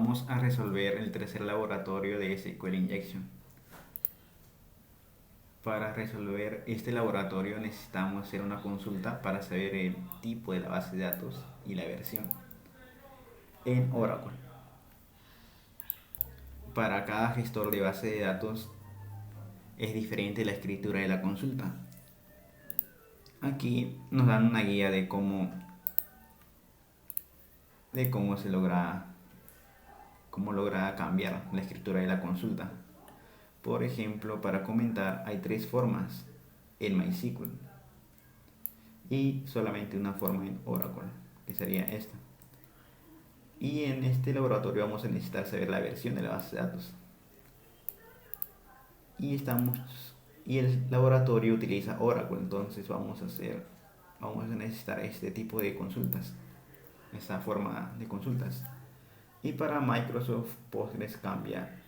Vamos a resolver el tercer laboratorio de SQL Injection. Para resolver este laboratorio necesitamos hacer una consulta para saber el tipo de la base de datos y la versión en Oracle. Para cada gestor de base de datos es diferente la escritura de la consulta. Aquí nos dan una guía de cómo se logra cambiar la escritura de la consulta. Por ejemplo, para comentar hay tres formas en MySQL y solamente una forma en Oracle, que sería esta. Y en este laboratorio vamos a necesitar saber la versión de la base de datos. Y el laboratorio utiliza Oracle, entonces vamos a necesitar este tipo de consultas, esta forma de consultas. Y para Microsoft Postgres cambia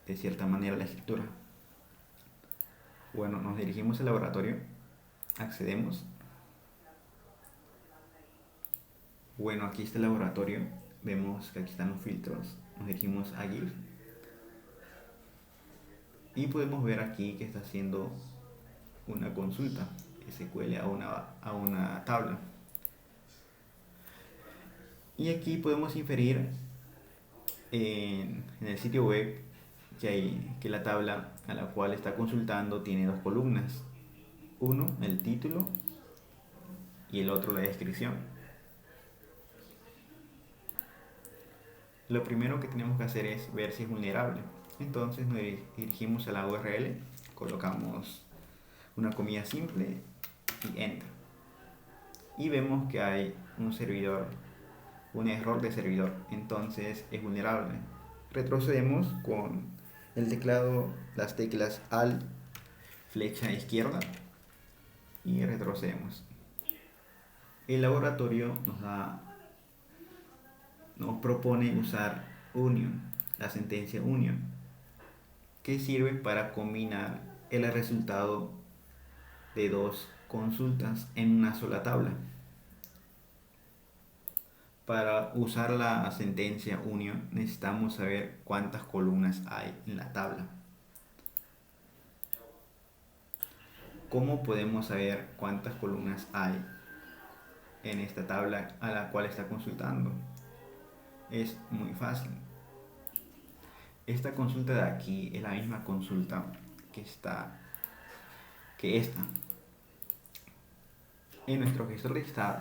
de cierta manera la escritura. Bueno, nos dirigimos al laboratorio, accedemos. Bueno, aquí está el laboratorio, vemos que aquí están los filtros, nos dirigimos a GIF y podemos ver aquí que está haciendo una consulta SQL a una tabla. Y aquí podemos inferir en el sitio web que la tabla a la cual está consultando tiene dos columnas. Uno, el título, y el otro, la descripción. Lo primero que tenemos que hacer es ver si es vulnerable. Entonces nos dirigimos a la URL, colocamos una comilla simple y enter. Y vemos que hay un error de servidor, entonces es vulnerable. Retrocedemos con el teclado, las teclas Alt, flecha izquierda y retrocedemos. El laboratorio nos propone usar union, la sentencia union, que sirve para combinar el resultado de dos consultas en una sola tabla. Para usar la sentencia union necesitamos saber cuántas columnas hay en la tabla. ¿Cómo podemos saber cuántas columnas hay en esta tabla a la cual está consultando? Es muy fácil. Esta consulta de aquí es la misma consulta que esta. En nuestro gestor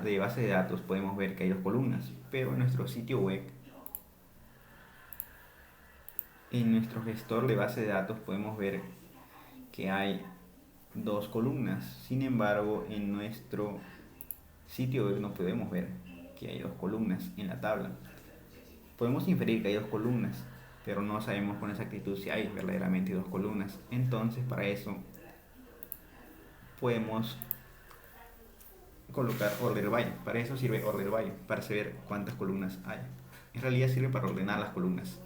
de base de datos podemos ver que hay dos columnas, pero en nuestro sitio web, en nuestro gestor de base de datos podemos ver que hay dos columnas. Sin embargo, en nuestro sitio web no podemos ver que hay dos columnas en la tabla. Podemos inferir que hay dos columnas, pero no sabemos con exactitud si hay verdaderamente dos columnas. Entonces, para eso podemos colocar order by. Para eso sirve order by, para saber cuántas columnas hay. En realidad sirve para ordenar las columnas,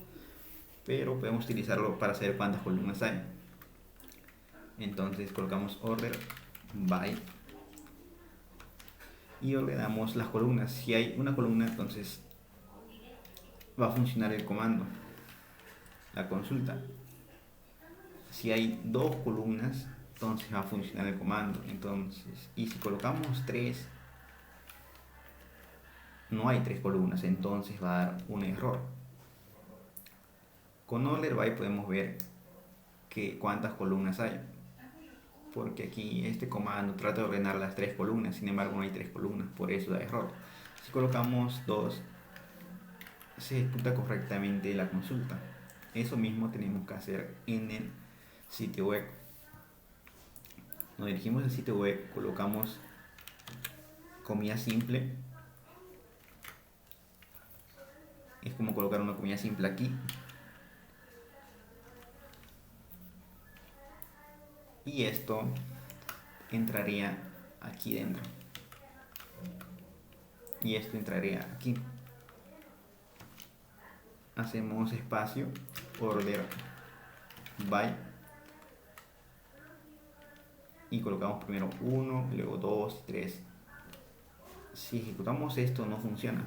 pero podemos utilizarlo para saber cuántas columnas hay. Entonces colocamos order by y ordenamos las columnas. Si hay una columna, entonces va a funcionar el comando, la consulta. Si hay dos columnas, entonces va a funcionar el comando. Entonces, y si colocamos tres, no hay tres columnas, entonces va a dar un error. Con order by podemos ver cuántas columnas hay, porque aquí este comando trata de ordenar las tres columnas, sin embargo no hay tres columnas, por eso da error. Si colocamos dos, se ejecuta correctamente la consulta. Eso mismo tenemos que hacer en el sitio web. Nos dirigimos al sitio web, colocamos comilla simple. Es como colocar una comilla simple aquí. Y esto entraría aquí dentro. Y esto entraría aquí. Hacemos espacio, order by. Y colocamos primero 1, luego 2, 3. Si ejecutamos esto no funciona,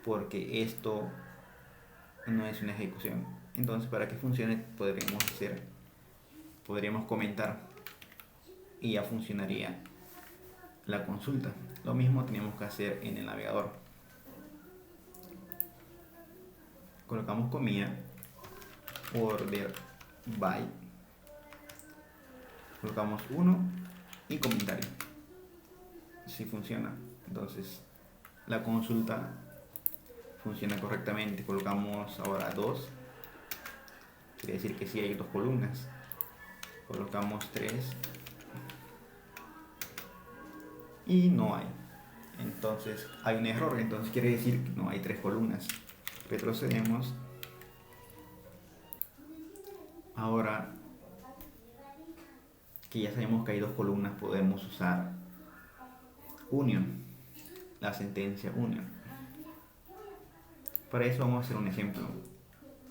porque esto no es una ejecución. Entonces, para que funcione, podríamos comentar y ya funcionaría la consulta. Lo mismo tenemos que hacer en el navegador. Colocamos comilla, order by, colocamos 1 y comentario. Si funciona, entonces la consulta funciona correctamente. Colocamos ahora 2, quiere decir que sí hay 2 columnas. Colocamos 3 y no hay, entonces hay un error, entonces quiere decir que no hay 3 columnas. Retrocedemos. Ahora que ya sabemos que hay 2 columnas, podemos usar union, la sentencia union. Para eso vamos a hacer un ejemplo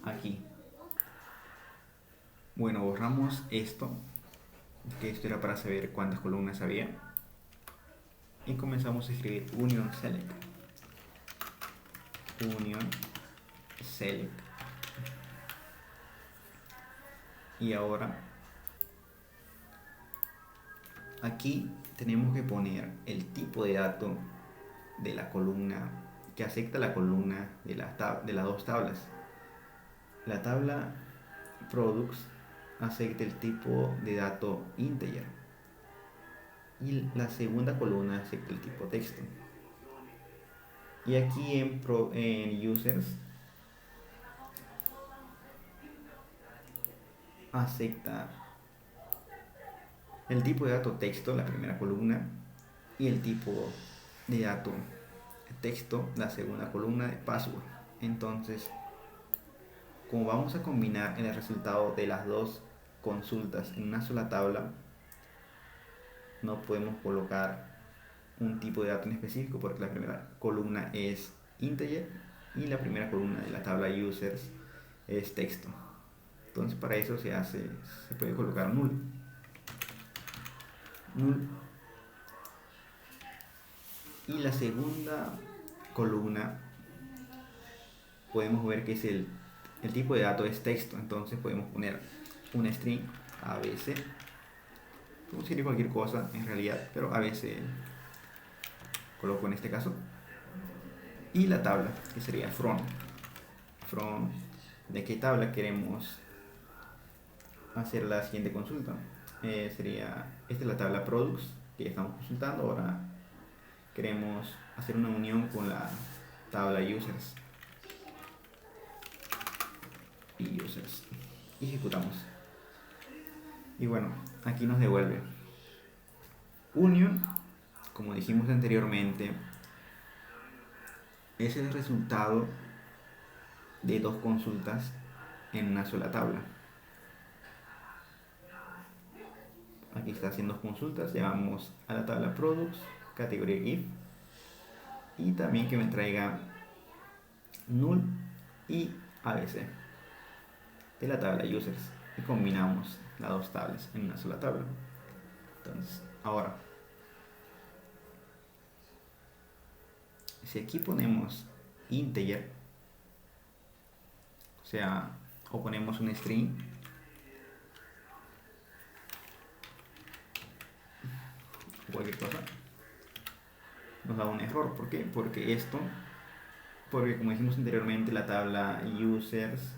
aquí. Bueno, borramos esto, que esto era para saber cuántas columnas había, y comenzamos a escribir union select. Union select. Y ahora aquí tenemos que poner el tipo de dato de la columna que acepta la columna de las 2 tablas. La tabla products acepta el tipo de dato integer y la segunda columna acepta el tipo texto. Y aquí en users acepta el tipo de dato texto, la primera columna, y el tipo de dato texto, la segunda columna de password. Entonces, como vamos a combinar el resultado de las 2 consultas en una sola tabla, no podemos colocar un tipo de dato en específico porque la primera columna es integer y la primera columna de la tabla users es texto. Entonces, para eso se puede colocar null. Y la segunda columna podemos ver que es el tipo de dato es texto. Entonces podemos poner un string abc, puedo decir cualquier cosa en realidad, pero abc coloco en este caso, y la tabla que sería from de qué tabla queremos hacer la siguiente consulta. Esta es la tabla products que ya estamos consultando. Ahora queremos hacer una unión con la tabla users y ejecutamos y bueno, aquí nos devuelve union. Como dijimos anteriormente, es el resultado de 2 consultas en una sola tabla. Aquí está haciendo 2 consultas, llamamos a la tabla products, categoría if, y también que me traiga null y abc de la tabla users, y combinamos las 2 tablas en una sola tabla. Entonces, ahora, si aquí ponemos integer, o ponemos un string, cualquier cosa, nos da un error. ¿Por qué? Porque como dijimos anteriormente, la tabla users,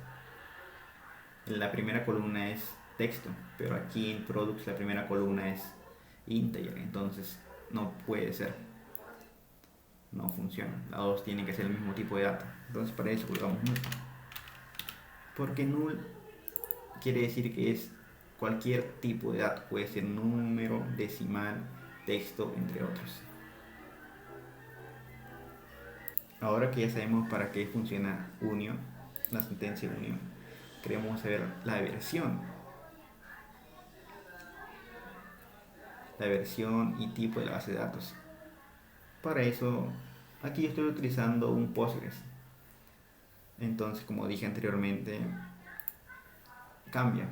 la primera columna es texto, pero aquí en products la primera columna es integer, entonces no puede ser, no funciona. Las 2 tienen que ser el mismo tipo de data. Entonces para eso colocamos null, porque null quiere decir que es cualquier tipo de dato, puede ser número, decimal, texto, entre otros. Ahora que ya sabemos para qué funciona union, la sentencia union, queremos saber la versión y tipo de la base de datos. Para eso, aquí estoy utilizando un Postgres. Entonces, como dije anteriormente, cambia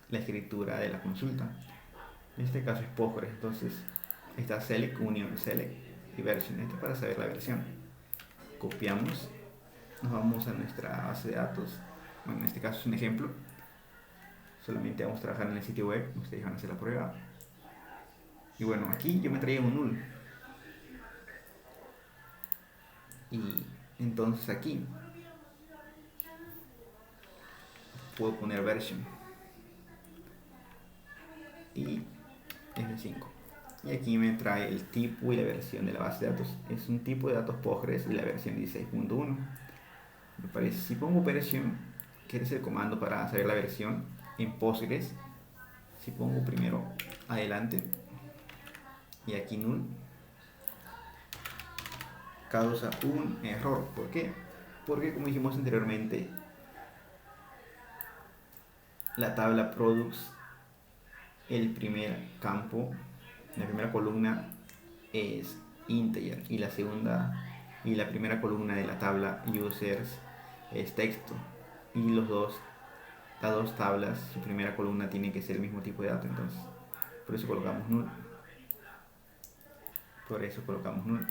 la escritura de la consulta. En este caso es Postgres, entonces está select, union, select y version. Esto es para saber la versión. Copiamos nos vamos a nuestra base de datos. Bueno, en este caso es un ejemplo. Solamente vamos a trabajar en el sitio web. Ustedes van a hacer la prueba. Y bueno, aquí yo me traía un null. Y entonces aquí puedo poner version. Y es de 5. Y aquí me trae el tipo y la versión de la base de datos. Es un tipo de datos Postgres y la versión 16.1. Me parece, si pongo version, que es el comando para saber la versión en Postgres, si pongo primero adelante y aquí null, causa un error. ¿Por qué? Porque como dijimos anteriormente, la tabla products, el primer campo, la primera columna es integer y la primera columna de la tabla users es texto, y las dos tablas, su primera columna tiene que ser el mismo tipo de dato. Entonces por eso colocamos null.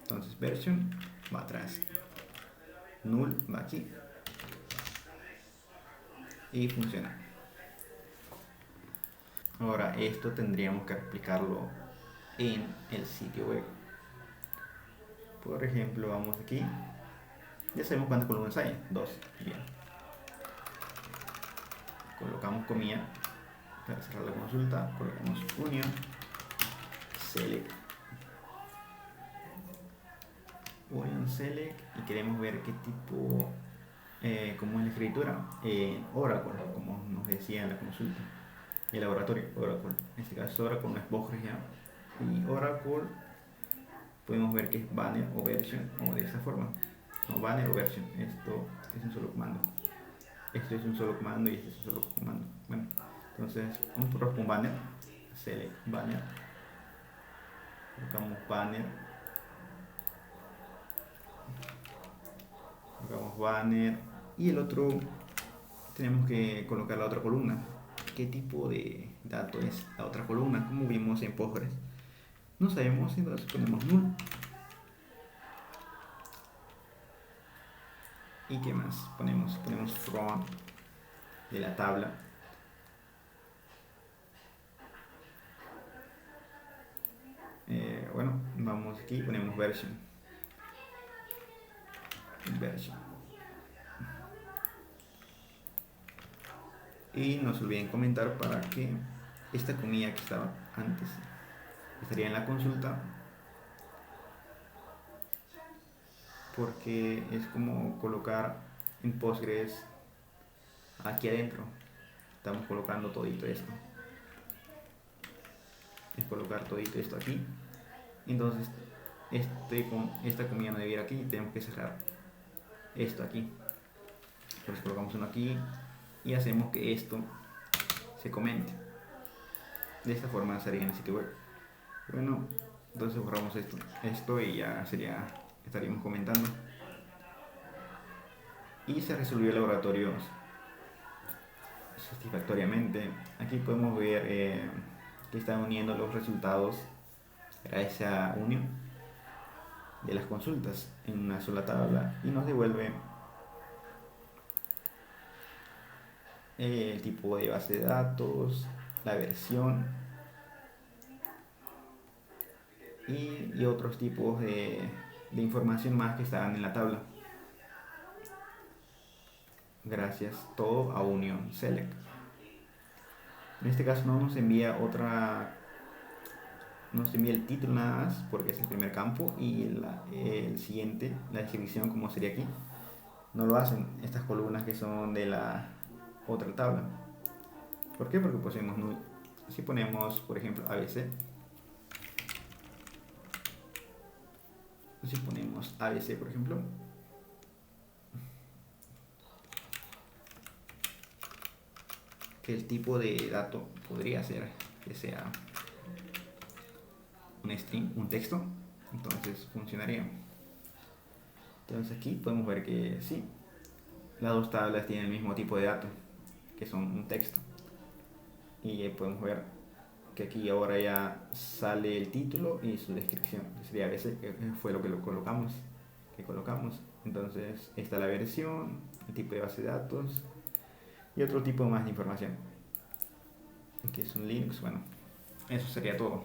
Entonces version va atrás, null va aquí y funciona. Ahora esto tendríamos que explicarlo en el sitio web. Por ejemplo, vamos aquí, ya sabemos cuántas columnas hay, 2. Bien, colocamos comilla para cerrar la consulta, colocamos union select y queremos ver qué tipo, cómo es la escritura en Oracle, como nos decía en la consulta, el laboratorio Oracle. En este caso Oracle no es Postgres ya, y Oracle podemos ver que es banner o version, o de esta forma, no, banner o version. Esto es un solo comando, esto es un solo comando y este es un solo comando. Bueno, entonces un propio banner, select banner, colocamos banner y el otro tenemos que colocar la otra columna. ¿Qué tipo de dato es la otra columna? Como vimos en Postgres, no sabemos, entonces ponemos null. ¿Y qué más? Ponemos from de la tabla. Bueno, vamos aquí, ponemos version. Y no se olviden comentar para que esta comilla que estaba antes estaría en la consulta, porque es como colocar en Postgres aquí adentro. Estamos colocando todito esto. Es colocar todito esto aquí. Entonces esta comilla no debiera aquí, tenemos que cerrar esto aquí. Entonces colocamos uno aquí y hacemos que esto se comente. De esta forma sería en el sitio web. Bueno, entonces borramos esto y ya estaríamos comentando. Y se resolvió el laboratorio satisfactoriamente. Aquí podemos ver que están uniendo los resultados a esa unión de las consultas en una sola tabla y nos devuelve el tipo de base de datos, la versión y otros tipos de información más que estaban en la tabla. Gracias todo a union select. En este caso no nos envía el título nada más, porque es el primer campo, y el siguiente, la descripción, como sería aquí, no lo hacen estas columnas que son de la otra tabla. ¿Por qué? Porque pusimos null. Si ponemos, por ejemplo, ABC, si ponemos ABC, por ejemplo, que el tipo de dato podría ser que sea un string, un texto, entonces funcionaría. Entonces aquí podemos ver que sí, las dos tablas tienen el mismo tipo de dato, que son un texto. Y podemos ver que aquí ahora ya sale el título y su descripción, que sería ese, que fue lo que lo colocamos. que colocamos. Entonces está la versión, el tipo de base de datos y otro tipo más de información, que es un Linux. Bueno, eso sería todo.